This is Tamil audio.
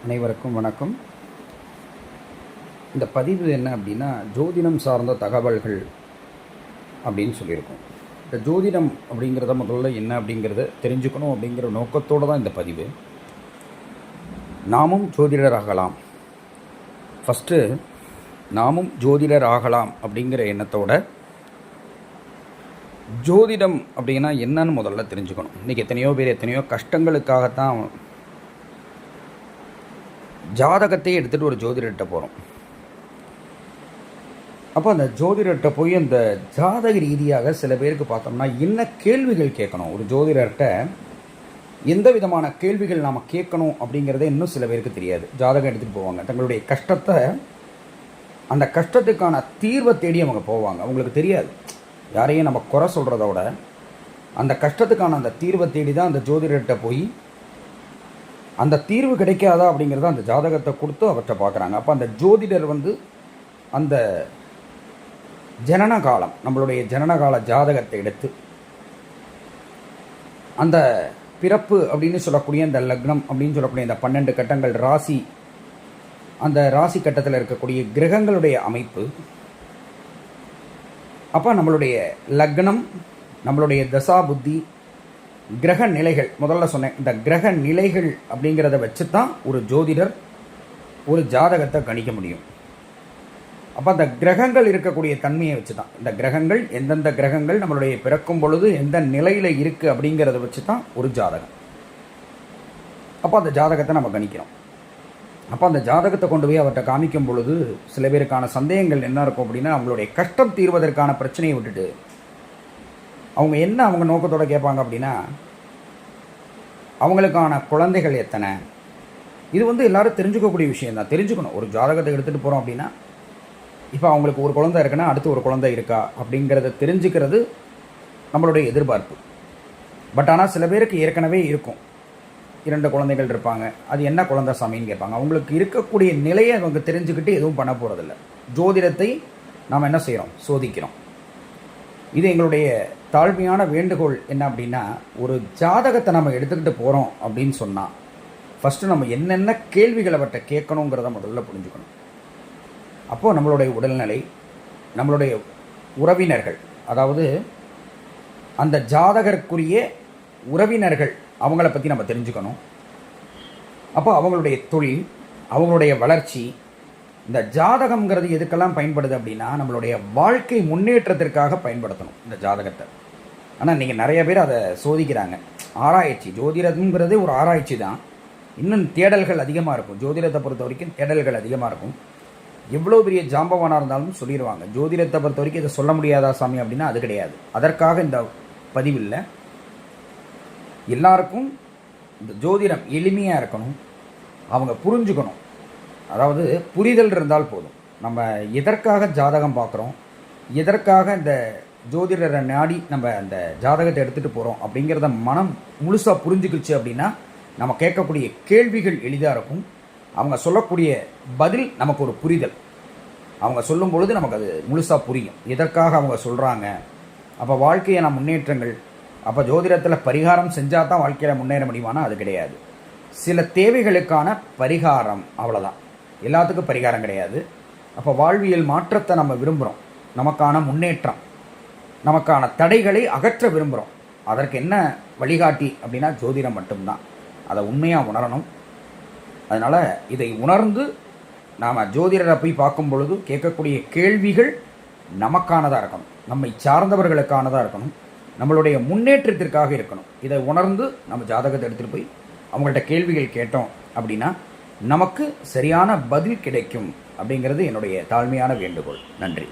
அனைவருக்கும் வணக்கம். இந்த பதிவு என்ன அப்படின்னா, ஜோதிடம் சார்ந்த தகவல்கள் அப்படின்னு சொல்லியிருக்கோம். இந்த ஜோதிடம் அப்படிங்கிறத முதல்ல என்ன அப்படிங்கிறத தெரிஞ்சுக்கணும் அப்படிங்கிற நோக்கத்தோடு தான் இந்த பதிவு. நாமும் ஜோதிடர் ஆகலாம், ஃபஸ்ட்டு நாமும் ஜோதிடர் ஆகலாம் அப்படிங்கிற எண்ணத்தோட ஜோதிடம் அப்படின்னா என்னன்னு முதல்ல தெரிஞ்சுக்கணும். இன்றைக்கி எத்தனையோ பேர் எத்தனையோ கஷ்டங்களுக்காகத்தான் ஜாதகத்தை எடுத்துகிட்டு ஒரு ஜோதிடர்கிட்ட போகிறோம். அப்போ அந்த ஜோதிடர்கிட்ட போய் அந்த ஜாதக ரீதியாக சில பேருக்கு பார்த்தோம்னா என்ன கேள்விகள் கேட்கணும், ஒரு ஜோதிடர்கிட்ட எந்த விதமான கேள்விகள் நாம் கேட்கணும் அப்படிங்கிறத இன்னும் சில பேருக்கு தெரியாது. ஜாதகம் எடுத்துகிட்டு போவாங்க, தங்களுடைய கஷ்டத்தை, அந்த கஷ்டத்துக்கான தீர்வை தேடி அவங்க போவாங்க. அவங்களுக்கு தெரியாது, யாரையும் நம்ம குறை சொல்கிறத விட அந்த கஷ்டத்துக்கான அந்த தீர்வை தேடி தான் அந்த ஜோதிடர்கிட்ட போய் அந்த தீர்வு கிடைக்காதா அப்படிங்கிறத அந்த ஜாதகத்தை கொடுத்து அவற்றை பார்க்குறாங்க. அப்போ அந்த ஜோதிடர் அந்த ஜனன காலம், நம்மளுடைய ஜனனகால ஜாதகத்தை எடுத்து அந்த பிறப்பு அப்படின்னு சொல்லக்கூடிய அந்த லக்னம் அப்படின்னு சொல்லக்கூடிய இந்த 12 கட்டங்கள், ராசி, அந்த ராசி கட்டத்தில் இருக்கக்கூடிய கிரகங்களுடைய அமைப்பு, அப்போ நம்மளுடைய லக்னம், நம்மளுடைய தசா புத்தி, கிரக நிலைகள், முதல்ல சொன்னேன், இந்த கிரக நிலைகள் அப்படிங்கிறத வச்சு தான் ஒரு ஜோதிடர் ஒரு ஜாதகத்தை கணிக்க முடியும். அப்போ அந்த கிரகங்கள் இருக்கக்கூடிய தன்மையை வச்சு தான், இந்த கிரகங்கள் எந்தெந்த கிரகங்கள் நம்மளுடைய பிறக்கும் பொழுது எந்த நிலையில் இருக்குது அப்படிங்கிறத வச்சு தான் ஒரு ஜாதகம். அப்போ அந்த ஜாதகத்தை நம்ம கணிக்கிறோம். அப்போ அந்த ஜாதகத்தை கொண்டு போய் அவர்கிட்ட காமிக்கும் பொழுது சில பேருக்கான சந்தேகங்கள் என்ன இருக்கும் அப்படின்னா, அவங்களுடைய கஷ்டம் தீர்வதற்கான பிரச்சனையை விட்டுட்டு அவங்க என்ன அவங்க நோக்கத்தோடு கேட்பாங்க அப்படின்னா, அவங்களுக்கான குழந்தைகள் எத்தனை. இது எல்லோரும் தெரிஞ்சுக்கக்கூடிய விஷயம் தான், தெரிஞ்சுக்கணும். ஒரு ஜாதகத்தை எடுத்துகிட்டு போகிறோம் அப்படின்னா, இப்போ அவங்களுக்கு ஒரு குழந்தை இருக்குன்னா அடுத்து ஒரு குழந்தை இருக்கா அப்படிங்கிறத தெரிஞ்சுக்கிறது நம்மளுடைய எதிர்பார்ப்பு. பட் ஆனால் சில பேருக்கு ஏற்கனவே இருக்கும், 2 குழந்தைகள் இருப்பாங்க, அது என்ன குழந்தை சாமின்னு கேட்பாங்க. அவங்களுக்கு இருக்கக்கூடிய நிலையை அவங்க தெரிஞ்சுக்கிட்டு எதுவும் பண்ண போகிறதில்ல. ஜோதிடத்தை நாம் என்ன செய்கிறோம், சோதிக்கிறோம். இது எங்களுடைய தாழ்மையான வேண்டுகோள். என்ன அப்படின்னா, ஒரு ஜாதகத்தை நம்ம எடுத்துக்கிட்டு போகிறோம் அப்படின்னு சொன்னால் ஃபஸ்ட்டு நம்ம என்னென்ன கேள்விகளை அவர்கிட்ட கேட்கணுங்கிறத முதல்ல புரிஞ்சுக்கணும். அப்போது நம்மளுடைய உடல்நிலை, நம்மளுடைய உறவினர்கள், அதாவது அந்த ஜாதகருக்குரிய உறவினர்கள், அவங்கள பற்றி நம்ம தெரிஞ்சுக்கணும். அப்போ அவங்களுடைய தொழில், அவங்களுடைய வளர்ச்சி, இந்த ஜாதகம்ங்கிறது எதுக்கெல்லாம் பயன்படுது அப்படின்னா, நம்மளுடைய வாழ்க்கை முன்னேற்றத்திற்காக பயன்படுத்தணும் இந்த ஜாதகத்தை. ஆனால் நீங்கள் நிறைய பேர் அதை சோதிக்கிறாங்க. ஆராய்ச்சி, ஜோதிடம்ங்கிறதே ஒரு ஆராய்ச்சி தான். இன்னும் தேடல்கள் அதிகமாக இருக்கும். ஜோதிடத்தை பொறுத்த வரைக்கும் தேடல்கள் அதிகமாக இருக்கும். எவ்வளோ பெரிய ஜாம்பவானாக இருந்தாலும் சொல்லிடுவாங்க. ஜோதிடத்தை பொறுத்த வரைக்கும் இதை சொல்ல முடியாதா சாமி அப்படின்னா அது கிடையாது. அதற்காக இந்த பதிவில் எல்லாருக்கும் இந்த ஜோதிடம் எளிமையாக இருக்கணும், அவங்க புரிஞ்சுக்கணும். அதாவது புரிதல் இருந்தால் போதும். நம்ம எதற்காக ஜாதகம் பார்க்குறோம், எதற்காக இந்த ஜோதிடரை நாடி நம்ம அந்த ஜாதகத்தை எடுத்துகிட்டு போகிறோம் அப்படிங்கிறத மனம் முழுசாக புரிஞ்சுக்கிச்சு அப்படின்னா நம்ம கேட்கக்கூடிய கேள்விகள் எளிதாக இருக்கும். அவங்க சொல்லக்கூடிய பதில் நமக்கு ஒரு புரிதல், அவங்க சொல்லும் பொழுது நமக்கு அது முழுசாக புரியும் எதற்காக அவங்க சொல்கிறாங்க. அப்போ வாழ்க்கையான முன்னேற்றங்கள், அப்போ ஜோதிடத்தில் பரிகாரம் செஞ்சால் தான் வாழ்க்கையில் முன்னேற முடியுமானா அது கிடையாது. சில தேவைகளுக்கான பரிகாரம், அவ்வளோதான். எல்லாத்துக்கும் பரிகாரம் கிடையாது. அப்போ வாழ்வியல் மாற்றத்தை நம்ம விரும்புகிறோம், நமக்கான முன்னேற்றம், நமக்கான தடைகளை அகற்ற விரும்புகிறோம். அதற்கு என்ன வழிகாட்டி அப்படின்னா ஜோதிடம் மட்டும்தான். அதை உண்மையாக உணரணும். அதனால் இதை உணர்ந்து நாம் ஜோதிடரை போய் பார்க்கும் பொழுது கேட்கக்கூடிய கேள்விகள் நமக்கானதாக இருக்கணும், நம்மை சார்ந்தவர்களுக்கானதாக இருக்கணும், நம்மளுடைய முன்னேற்றத்திற்காக இருக்கணும். இதை உணர்ந்து நம்ம ஜாதகத்தை எடுத்துகிட்டு போய் அவங்கள்ட்ட கேள்விகள் கேட்டோம் அப்படின்னா நமக்கு சரியான பதில் கிடைக்கும் அப்படிங்கிறது என்னுடைய தாழ்மையான வேண்டுகோள். நன்றி.